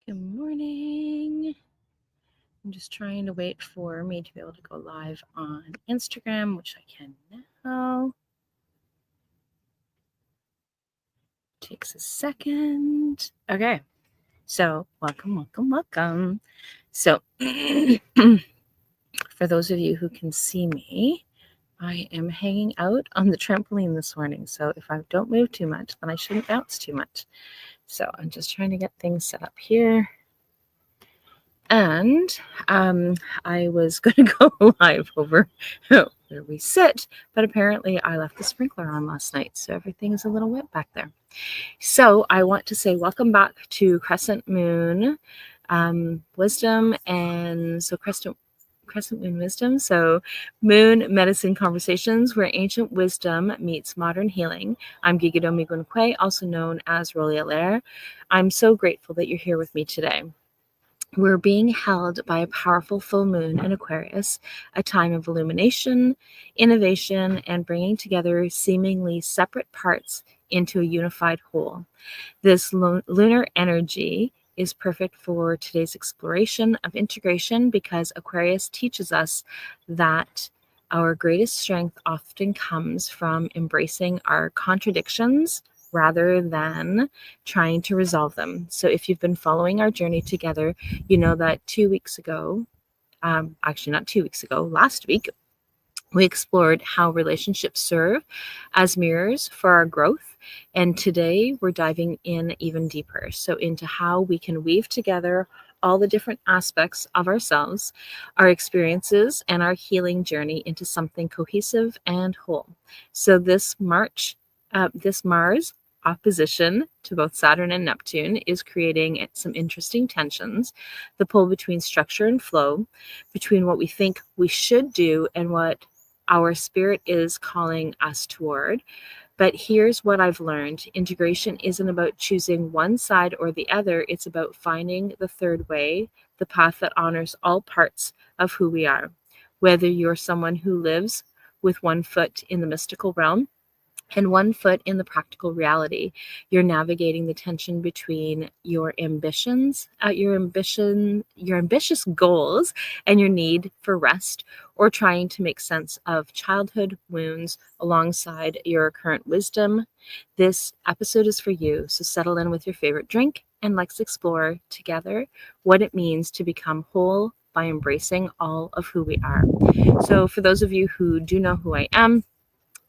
Good morning. I'm just trying to wait for me to be able to go live on Instagram, which I can now. Takes a second. Okay. So welcome. So for those of you who can see me, I am hanging out on the trampoline this morning. So if I don't move too much, then I shouldn't bounce too much. So I'm just trying to get things set up here. And I was going to go live over where we sit, but apparently I left the sprinkler on last night, so everything is a little wet back there. So I want to say welcome back to Crescent Moon Wisdom, and so Crescent Moon Wisdom. So Moon Medicine Conversations, where ancient wisdom meets modern healing. I'm Gigado Migunque, also known as Rolia Lair. I'm so grateful that you're here with me today. We're being held by a powerful full moon in Aquarius, a time of illumination, innovation, and bringing together seemingly separate parts into a unified whole. This lunar energy is perfect for today's exploration of integration because Aquarius teaches us that our greatest strength often comes from embracing our contradictions rather than trying to resolve them. So if you've been following our journey together, you know that 2 weeks ago, actually not 2 weeks ago, last week, we explored how relationships serve as mirrors for our growth. And today we're diving in even deeper. So into how we can weave together all the different aspects of ourselves, our experiences, and our healing journey into something cohesive and whole. So this Mars opposition to both Saturn and Neptune is creating some interesting tensions. The pull between structure and flow, between what we think we should do and what our spirit is calling us toward. But here's what I've learned. Integration isn't about choosing one side or the other. It's about finding the third way, the path that honors all parts of who we are. Whether you're someone who lives with one foot in the mystical realm and one foot in the practical reality, you're navigating the tension between your ambitious goals and your need for rest, or trying to make sense of childhood wounds alongside your current wisdom. This episode is for you, so settle in with your favorite drink and let's explore together what it means to become whole by embracing all of who we are. So for those of you who do know who I am,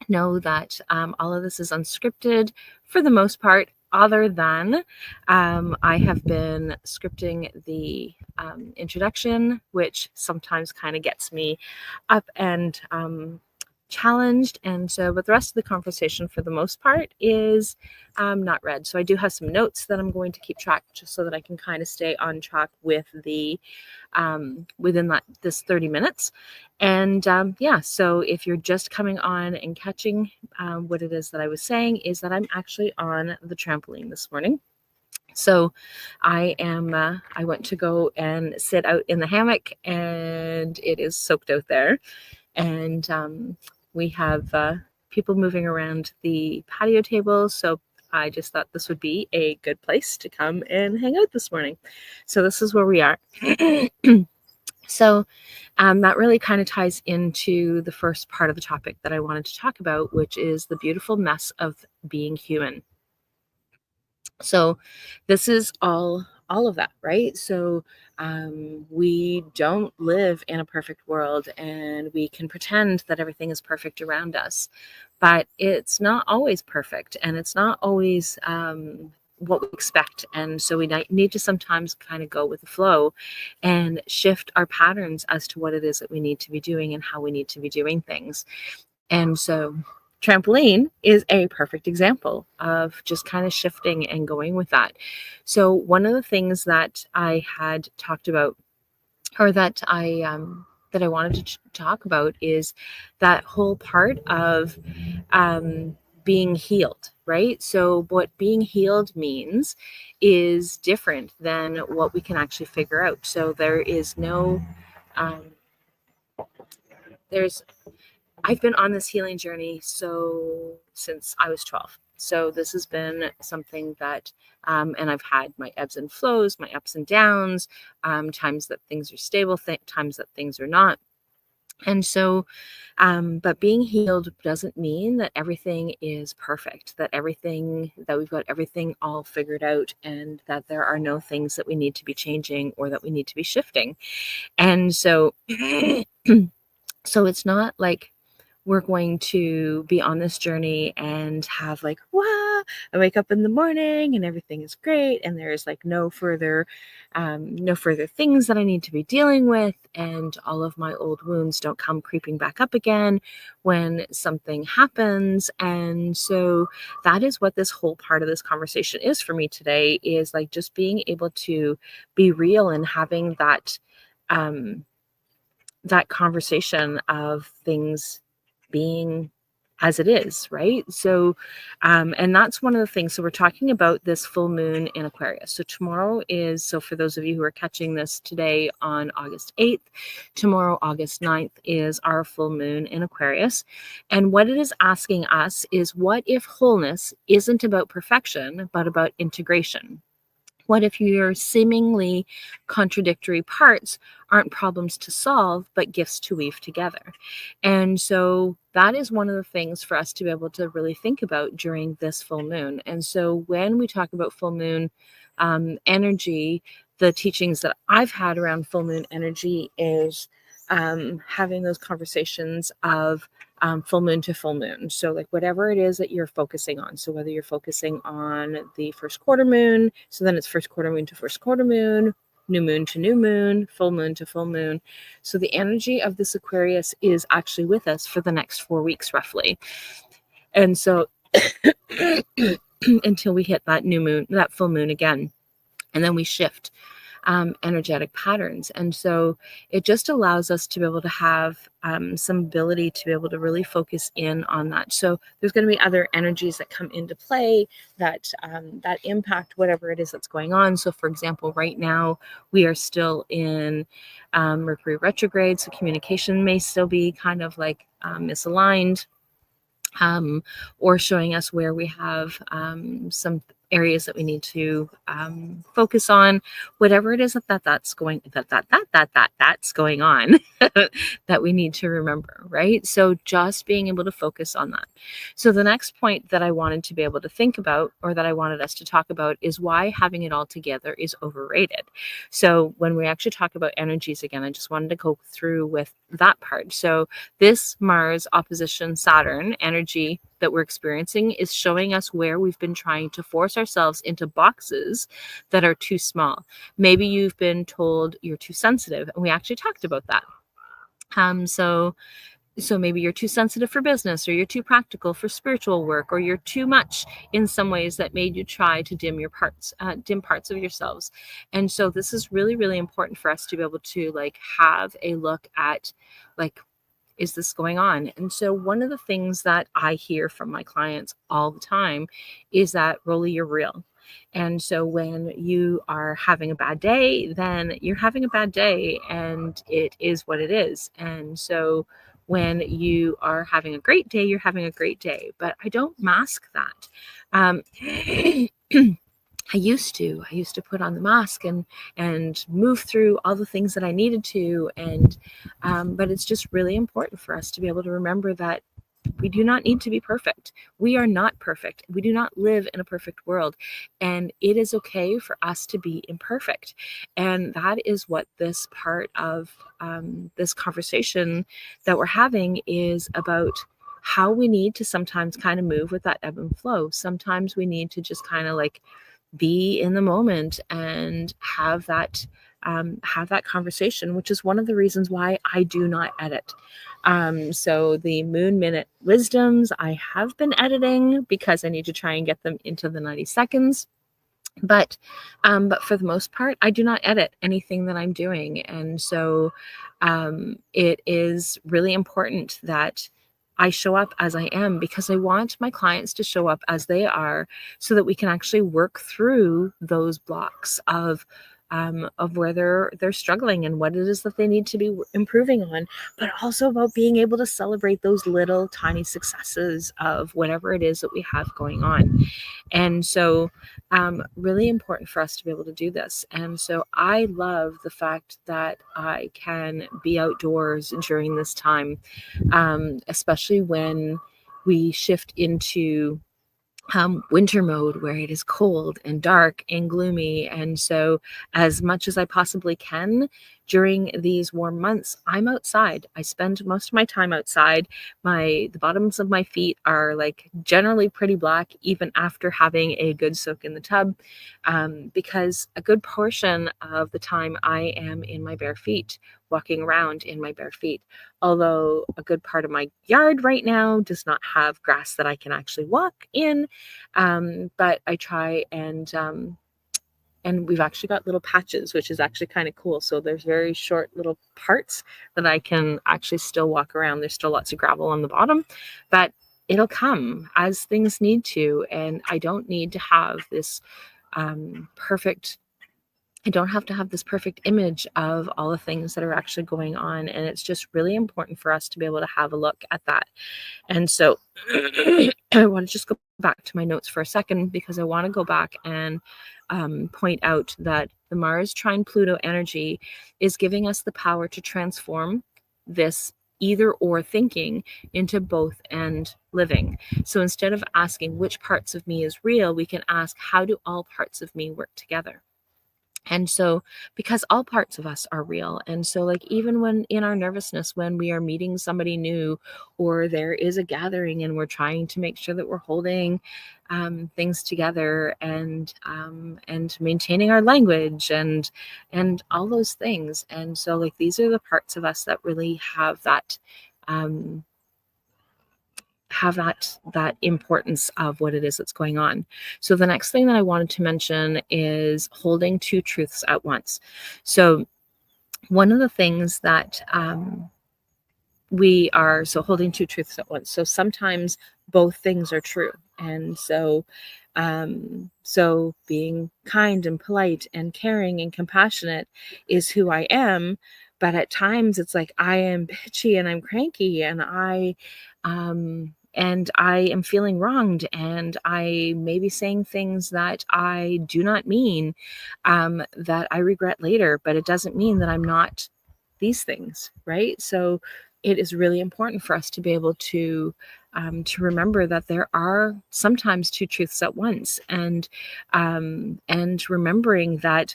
know that all of this is unscripted for the most part, other than I have been scripting the introduction, which sometimes kind of gets me up and challenged. And so, but the rest of the conversation for the most part is not read. So I do have some notes that I'm going to keep track just so that I can kind of stay on track with the within this 30 minutes. And so if you're just coming on and catching what it is that I was saying, is that I'm actually on the trampoline this morning. So I went to go and sit out in the hammock, and it is soaked out there. And we have people moving around the patio table. So I just thought this would be a good place to come and hang out this morning. So this is where we are. So that really kind of ties into the first part of the topic that I wanted to talk about, which is the beautiful mess of being human. So this is all of that, right? So we don't live in a perfect world, and we can pretend that everything is perfect around us, but it's not always perfect, and it's not always what we expect. And so we need to sometimes kind of go with the flow and shift our patterns as to what it is that we need to be doing and how we need to be doing things. And so trampoline is a perfect example of just kind of shifting and going with that. So one of the things that I had talked about, or that I wanted to talk about, is that whole part of being healed, right? So what being healed means is different than what we can actually figure out. So there is no, I've been on this healing journey since I was 12. So this has been something that, and I've had my ebbs and flows, my ups and downs, times that things are stable, times that things are not. And so, but being healed doesn't mean that everything is perfect, that we've got everything all figured out, and that there are no things that we need to be changing or that we need to be shifting. And so, so it's not like we're going to be on this journey and have like, wow, I wake up in the morning and everything is great. And there's like no further things that I need to be dealing with. And all of my old wounds don't come creeping back up again when something happens. And so that is what this whole part of this conversation is for me today, is like just being able to be real and having that conversation of things being as it is, right? So, and that's one of the things. So we're talking about this full moon in Aquarius. So tomorrow is, so for those of you who are catching this today on August 8th, tomorrow, August 9th, is our full moon in Aquarius. And what it is asking us is, what if wholeness isn't about perfection, but about integration? What if your seemingly contradictory parts aren't problems to solve, but gifts to weave together? And so that is one of the things for us to be able to really think about during this full moon. And so when we talk about full moon energy, the teachings that I've had around full moon energy is having those conversations of full moon to full moon. So like whatever it is that you're focusing on. So whether you're focusing on the first quarter moon, so then it's first quarter moon to first quarter moon, new moon to new moon, full moon to full moon. So the energy of this Aquarius is actually with us for the next 4 weeks roughly. And so until we hit that new moon, that full moon again, and then we shift energetic patterns. And so it just allows us to be able to have some ability to be able to really focus in on that. So there's going to be other energies that come into play that impact whatever it is that's going on. So for example, right now we are still in Mercury retrograde. So communication may still be kind of like misaligned, or showing us where we have some areas that we need to focus on, whatever it is that's going on that we need to remember, right? So just being able to focus on that. So the next point that I wanted to be able to think about, or that I wanted us to talk about, is why having it all together is overrated. So when we actually talk about energies again, I just wanted to go through with that part. So this Mars opposition Saturn energy that we're experiencing is showing us where we've been trying to force ourselves into boxes that are too small. Maybe you've been told you're too sensitive, and we actually talked about that. So maybe you're too sensitive for business, or you're too practical for spiritual work, or you're too much in some ways that made you try to dim parts of yourselves. And so this is really, really important for us to be able to like have a look at like, is this going on? And so one of the things that I hear from my clients all the time is that, Rolly, you're real. And so when you are having a bad day, then you're having a bad day, and it is what it is. And so when you are having a great day, you're having a great day. But I don't mask that. I used to put on the mask and move through all the things that I needed to. And, but it's just really important for us to be able to remember that we do not need to be perfect. We are not perfect. We do not live in a perfect world. And it is okay for us to be imperfect. And that is what this part of this conversation that we're having is about, how we need to sometimes kind of move with that ebb and flow. Sometimes we need to just kind of like be in the moment and have that conversation, which is one of the reasons why I do not edit. So the Moon Minute Wisdoms, I have been editing because I need to try and get them into the 90 seconds. But for the most part, I do not edit anything that I'm doing. And so it is really important that I show up as I am, because I want my clients to show up as they are, so that we can actually work through those blocks of of where they're struggling and what it is that they need to be improving on, but also about being able to celebrate those little tiny successes of whatever it is that we have going on. And so really important for us to be able to do this. And so I love the fact that I can be outdoors during this time, especially when we shift into winter mode where it is cold and dark and gloomy. And so as much as I possibly can during these warm months, I'm outside. I spend most of my time outside. The bottoms of my feet are like generally pretty black, even after having a good soak in the tub, because a good portion of the time I am in my bare feet, walking around in my bare feet. Although a good part of my yard right now does not have grass that I can actually walk in, but I try and we've actually got little patches, which is actually kind of cool. So there's very short little parts that I can actually still walk around. There's still lots of gravel on the bottom, but it'll come as things need to, and I don't need to have this perfect. I don't have to have this perfect image of all the things that are actually going on. And it's just really important for us to be able to have a look at that. And so I want to just go back to my notes for a second, because I want to go back and point out that the Mars trine Pluto energy is giving us the power to transform this either or thinking into both and living. So instead of asking which parts of me is real, we can ask, how do all parts of me work together? And so, because all parts of us are real. And so, like, even when in our nervousness, when we are meeting somebody new, or there is a gathering and we're trying to make sure that we're holding things together, and maintaining our language and all those things. And so, like, these are the parts of us that really have that um, that importance of what it is that's going on. So the next thing that I wanted to mention is holding two truths at once. So one of the things that we are holding two truths at once. So sometimes both things are true. And so being kind and polite and caring and compassionate is who I am. But at times it's like I am bitchy and I'm cranky and I am feeling wronged, and I may be saying things that I do not mean, that I regret later, but it doesn't mean that I'm not these things, right? So it is really important for us to be able to remember that there are sometimes two truths at once, and remembering that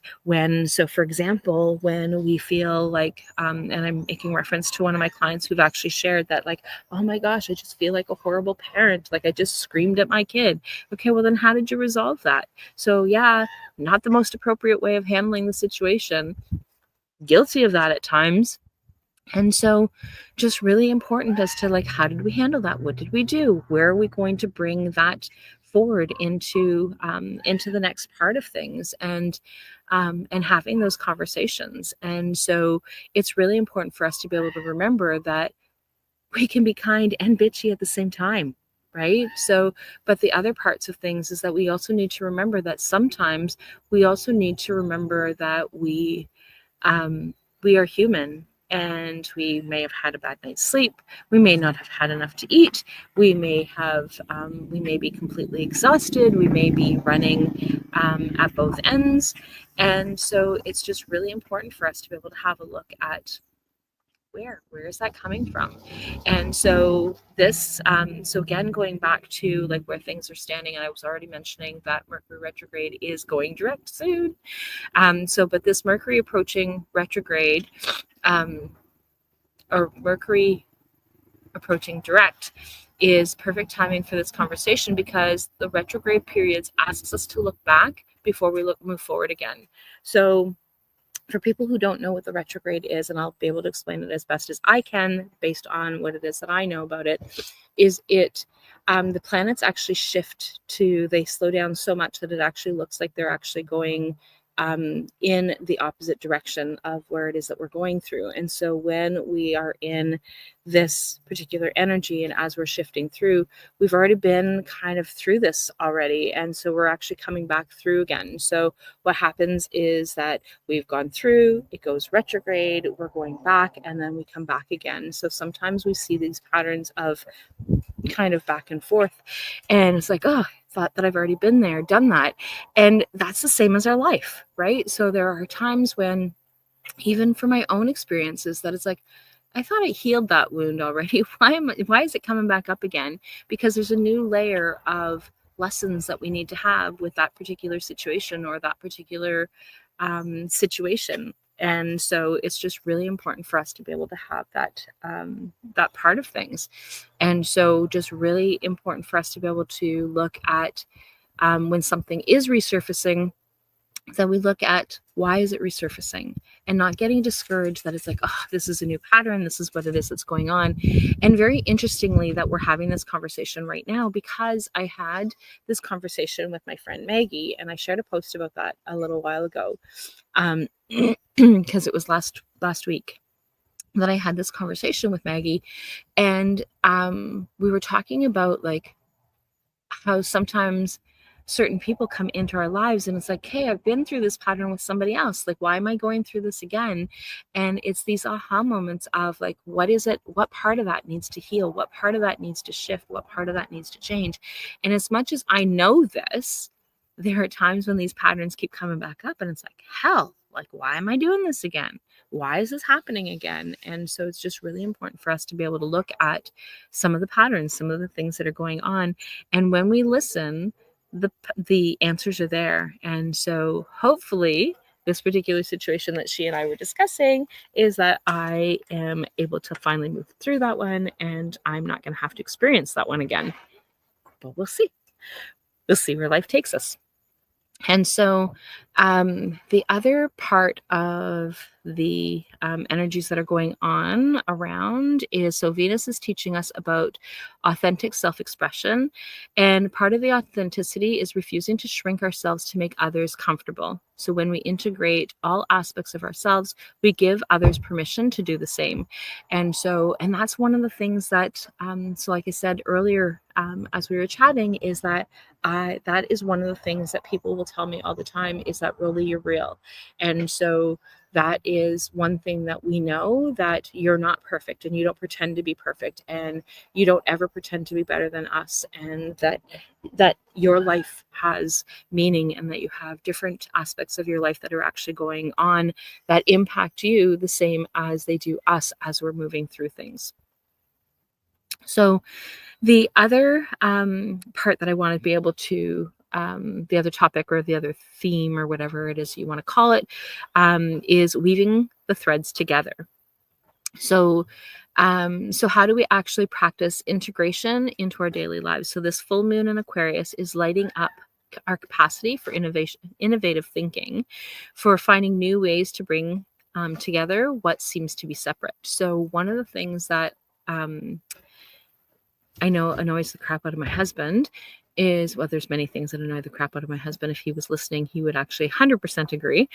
for example, when we feel like, and I'm making reference to one of my clients who've actually shared that, like, oh my gosh, I just feel like a horrible parent, like I just screamed at my kid. Okay, well then how did you resolve that? So yeah, not the most appropriate way of handling the situation, guilty of that at times. And so just really important as to, like, how did we handle that? What did we do? Where are we going to bring that forward into the next part of things, and having those conversations. And so it's really important for us to be able to remember that we can be kind and bitchy at the same time, right? So, but the other parts of things is that we also need to remember that sometimes we also need to remember that we are human, and we may have had a bad night's sleep. We may not have had enough to eat. We may be completely exhausted. We may be running at both ends. And so it's just really important for us to be able to have a look at where is that coming from. And so this so again, going back to like where things are standing, and I was already mentioning that Mercury retrograde is going direct soon. But this Mercury approaching retrograde, or Mercury approaching direct, is perfect timing for this conversation, because the retrograde periods asks us to look back before we move forward again. So for people who don't know what the retrograde is, and I'll be able to explain it as best as I can based on what it is that I know about it, is the planets actually shift they slow down so much that it actually looks like they're actually going in the opposite direction of where it is that we're going through. And so when we are in this particular energy and as we're shifting through, we've already been kind of through this already. And so we're actually coming back through again. So what happens is that we've gone through, it goes retrograde, we're going back, and then we come back again. So sometimes we see these patterns of kind of back and forth, and it's like, oh, I thought that I've already been there, done that. And that's the same as our life, right? So there are times when, even for my own experiences, that it's like, I thought I healed that wound already. Why is it coming back up again? Because there's a new layer of lessons that we need to have with that particular situation or that particular situation. And so it's just really important for us to be able to have that that part of things. And so just really important for us to be able to look at when something is resurfacing, that we look at why is it resurfacing, and not getting discouraged that it's like, oh, this is a new pattern, this is what it is that's going on. And very interestingly that we're having this conversation right now, because I had this conversation with my friend Maggie, and I shared a post about that a little while ago, because it was last week that I had this conversation with Maggie, and we were talking about like how sometimes certain people come into our lives and it's like, hey, I've been through this pattern with somebody else. Like, why am I going through this again? And it's these aha moments of like, what is it? What part of that needs to heal? What part of that needs to shift? What part of that needs to change? And as much as I know this, there are times when these patterns keep coming back up and it's like, hell, like, why am I doing this again? Why is this happening again? And so it's just really important for us to be able to look at some of the patterns, some of the things that are going on. And when we listen, the answers are there. And so hopefully this particular situation that she and I were discussing is that I am able to finally move through that one, and I'm not going to have to experience that one again. But we'll see. We'll see where life takes us. And so the other part of the energies that are going on around is, so Venus is teaching us about authentic self-expression. And part of the authenticity is refusing to shrink ourselves to make others comfortable. So when we integrate all aspects of ourselves, we give others permission to do the same. And that's one of the things that, so like I said earlier, as we were chatting, is that that is one of the things that people will tell me all the time, is that, really, you're real. And so that is one thing that we know, that you're not perfect and you don't pretend to be perfect and you don't ever pretend to be better than us, and that your life has meaning and that you have different aspects of your life that are actually going on that impact you the same as they do us as we're moving through things. So the other part that I want to be able to, the other topic or the other theme or whatever it is you want to call it, is weaving the threads together. So how do we actually practice integration into our daily lives? So this full moon in Aquarius is lighting up our capacity for innovative thinking, for finding new ways to bring together what seems to be separate. So one of the things that I know annoys the crap out of my husband is, well, there's many things that annoy the crap out of my husband. If he was listening, he would actually 100% agree.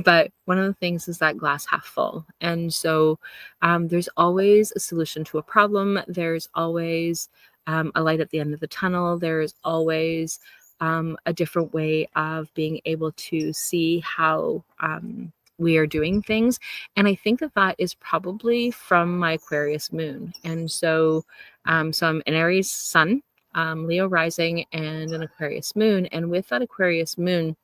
But one of the things is that glass half full. And so there's always a solution to a problem. There's always a light at the end of the tunnel. There's always a different way of being able to see how we are doing things. And I think that is probably from my Aquarius moon. And so I'm an Aries sun, Leo rising, and an Aquarius moon. And with that Aquarius moon,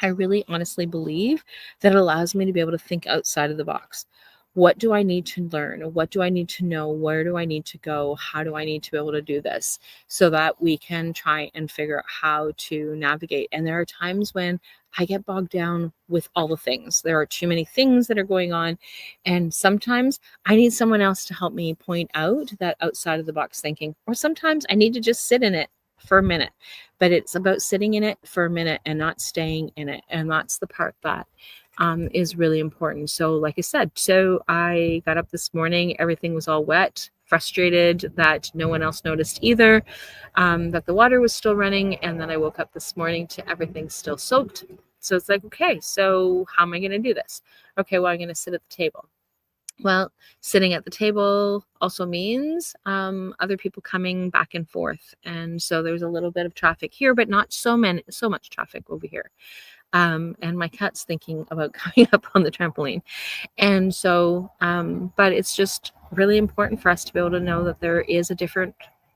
I really honestly believe that it allows me to be able to think outside of the box. What do I need to learn? What do I need to know? Where do I need to go? How do I need to be able to do this, so that we can try and figure out how to navigate? And there are times when I get bogged down with all the things. There are too many things that are going on. And sometimes I need someone else to help me point out that outside of the box thinking, or sometimes I need to just sit in it for a minute. But it's about sitting in it for a minute and not staying in it. And that's the part that is really important. So like I said, so I got up this morning, everything was all wet, frustrated that no one else noticed either, that the water was still running. And then I woke up this morning to everything still soaked. So it's like, okay, so how am I going to do this? Okay, well, I'm going to sit at the table. Well, sitting at the table also means other people coming back and forth. And so there's a little bit of traffic here, but not so much traffic over here. And my cat's thinking about coming up on the trampoline. And so, but it's just really important for us to be able to know that there is a different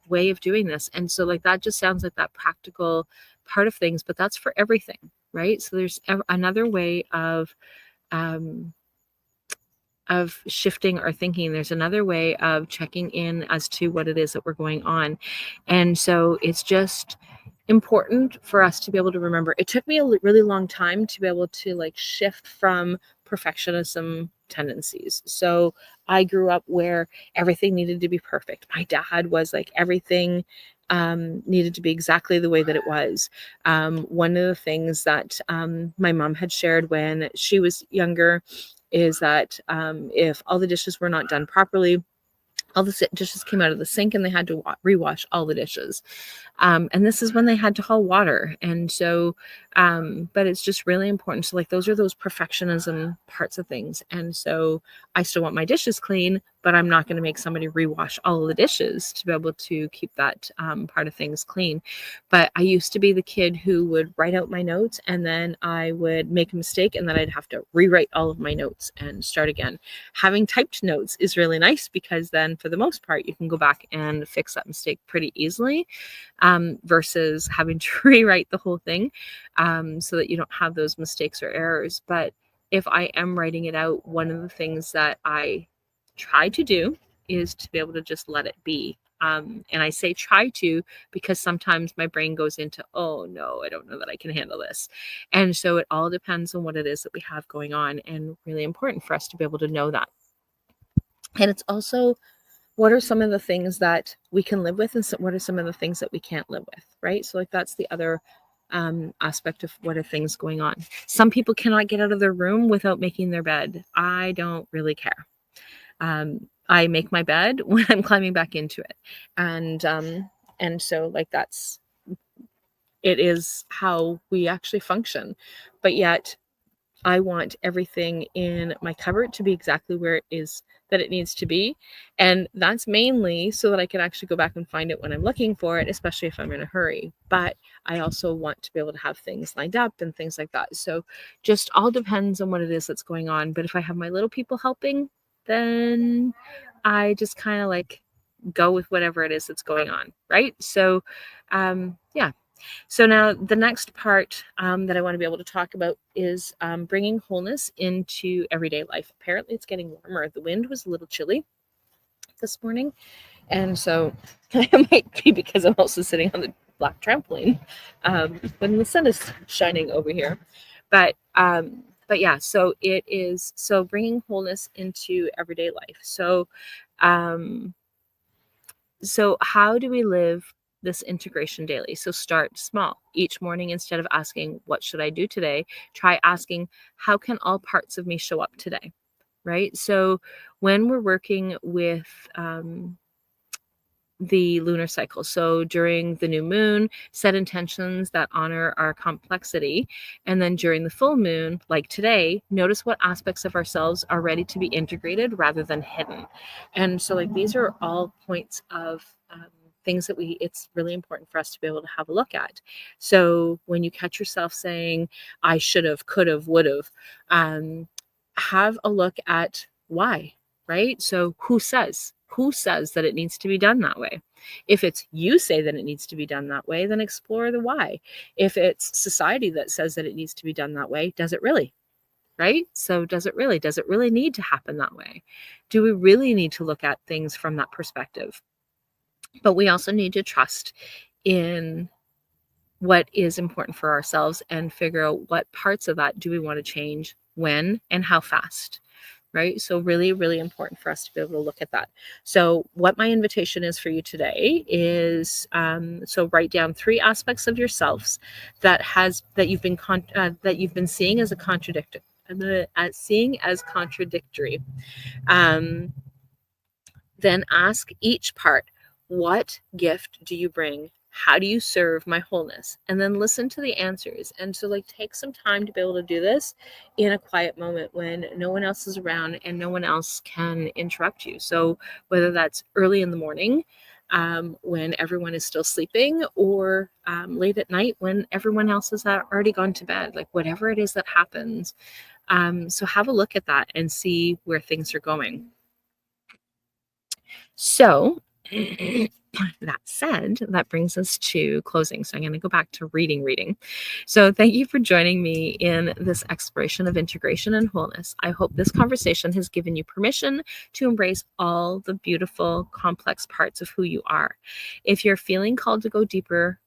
way of doing this. And so, like, that just sounds like that practical part of things, but that's for everything, right? So there's another way um, of shifting our thinking. There's another way of checking in as to what it is that we're going on. And so it's just important for us to be able to remember. It took me a really long time to be able to like shift from perfectionism tendencies. So I grew up where everything needed to be perfect. My dad was like, everything needed to be exactly the way that it was. One of the things that my mom had shared when she was younger is that if all the dishes were not done properly, all the dishes came out of the sink and they had to rewash all the dishes. And this is when they had to haul water. And so, but it's just really important. So like, those are those perfectionism parts of things. And so I still want my dishes clean, but I'm not going to make somebody rewash all of the dishes to be able to keep that part of things clean. But I used to be the kid who would write out my notes and then I would make a mistake and then I'd have to rewrite all of my notes and start again. Having typed notes is really nice because then for the most part, you can go back and fix that mistake pretty easily. Versus having to rewrite the whole thing so that you don't have those mistakes or errors. But if I am writing it out, one of the things that I try to do is to be able to just let it be. And I say try to because sometimes my brain goes into, oh no, I don't know that I can handle this. And so it all depends on what it is that we have going on, and really important for us to be able to know that. And it's also, what are some of the things that we can live with and what are some of the things that we can't live with, right? So like, that's the other aspect of what are things going on. Some people cannot get out of their room without making their bed. I don't really care. I make my bed when I'm climbing back into it. And so like, it is how we actually function. But yet I want everything in my cupboard to be exactly where it is that it needs to be. And that's mainly so that I can actually go back and find it when I'm looking for it, especially if I'm in a hurry. But I also want to be able to have things lined up and things like that. So just all depends on what it is that's going on. But if I have my little people helping, then I just kind of like go with whatever it is that's going on, right? So yeah. So now the next part that I want to be able to talk about is bringing wholeness into everyday life. Apparently it's getting warmer. The wind was a little chilly this morning. And so it might be because I'm also sitting on the black trampoline when the sun is shining over here. But yeah, so it is, so bringing wholeness into everyday life. So how do we live this integration daily? So start small. Each morning, instead of asking, what should I do today? Try asking, how can all parts of me show up today? Right? So when we're working with the lunar cycle, so during the new moon, set intentions that honor our complexity. And then during the full moon, like today, notice what aspects of ourselves are ready to be integrated rather than hidden. And so like, these are all points of things that it's really important for us to be able to have a look at. So when you catch yourself saying, I should have, could have, would have, have a look at why, right? So who says that it needs to be done that way? If it's you say that it needs to be done that way, then explore the why. If it's society that says that it needs to be done that way, does it really? Right? So does it really need to happen that way? Do we really need to look at things from that perspective? But we also need to trust in what is important for ourselves and figure out what parts of that do we want to change, when, and how fast. Right? So really, really important for us to be able to look at that. So what my invitation is for you today is, so write down 3 aspects of yourselves that you've been seeing as contradictory. Then ask each part, what gift do you bring how do you serve my wholeness? And then listen to the answers. And so take some time to be able to do this in a quiet moment when no one else is around and no one else can interrupt you. So whether that's early in the morning, when everyone is still sleeping, or late at night when everyone else has already gone to bed, whatever it is that happens. So have a look at that and see where things are going. So that said, that brings us to closing. So I'm going to go back to reading. So thank you for joining me in this exploration of integration and wholeness. I hope this conversation has given you permission to embrace all the beautiful, complex parts of who you are. If you're feeling called to go deeper,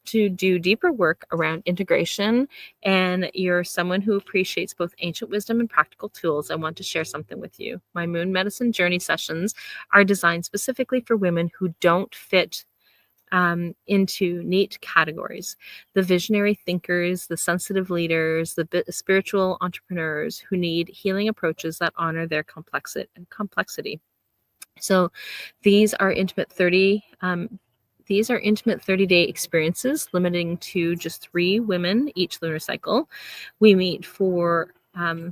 to do deeper work around integration, and you're someone who appreciates both ancient wisdom and practical tools, I want to share something with you. My Moon Medicine Journey sessions are designed specifically for women who don't fit into neat categories. The visionary thinkers, the sensitive leaders, the spiritual entrepreneurs who need healing approaches that honor their complexity. So these are intimate 30-day experiences, limiting to just 3 women each lunar cycle. We meet for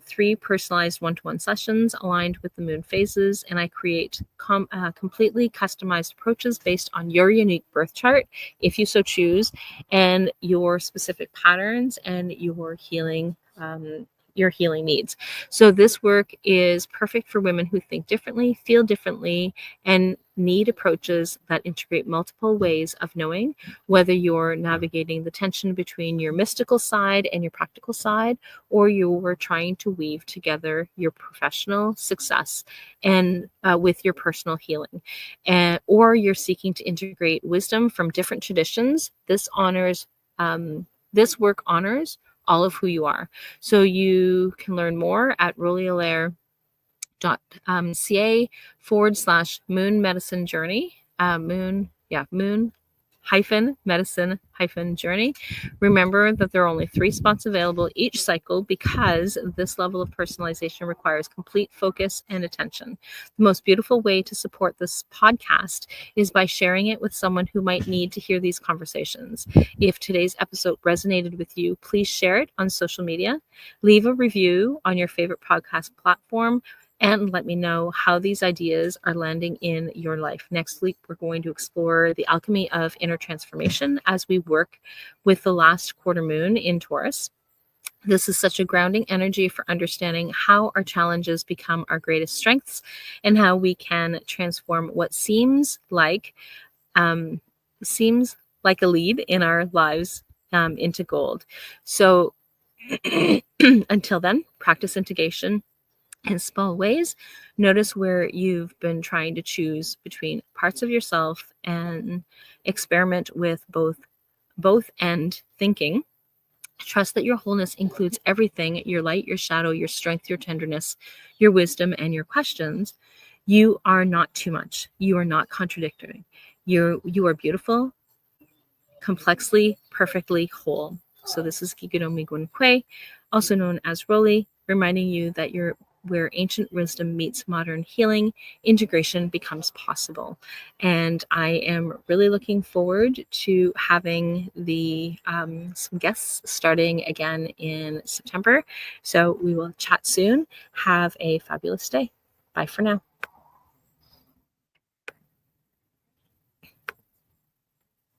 3 personalized one-to-one sessions aligned with the moon phases, and I create completely customized approaches based on your unique birth chart, if you so choose, and your specific patterns and your healing needs. So this work is perfect for women who think differently, feel differently, and need approaches that integrate multiple ways of knowing, whether you're navigating the tension between your mystical side and your practical side, or you're trying to weave together your professional success and with your personal healing, or you're seeking to integrate wisdom from different traditions. This this work honors all of who you are. So you can learn more at rollyalaire.ca/moon medicine journey. Moon medicine journey. Remember that there are only 3 spots available each cycle because this level of personalization requires complete focus and attention. The most beautiful way to support this podcast is by sharing it with someone who might need to hear these conversations. If today's episode resonated with you, please share it on social media, leave a review on your favorite podcast platform, and let me know how these ideas are landing in your life. Next week, we're going to explore the alchemy of inner transformation as we work with the last quarter moon in Taurus. This is such a grounding energy for understanding how our challenges become our greatest strengths and how we can transform what seems like a lead in our lives into gold. So until then, practice integration in small ways. Notice where you've been trying to choose between parts of yourself and experiment with both end thinking. Trust that your wholeness includes everything: your light, your shadow, your strength, your tenderness, your wisdom, and your questions. You are not too much. You are not contradictory. You are beautiful, complexly, perfectly whole. So this is Kikudomi Gunkwe, also known as Rolly, reminding you that where ancient wisdom meets modern healing, integration becomes possible. And I am really looking forward to having some guests starting again in September. So we will chat soon. Have a fabulous day. Bye for now.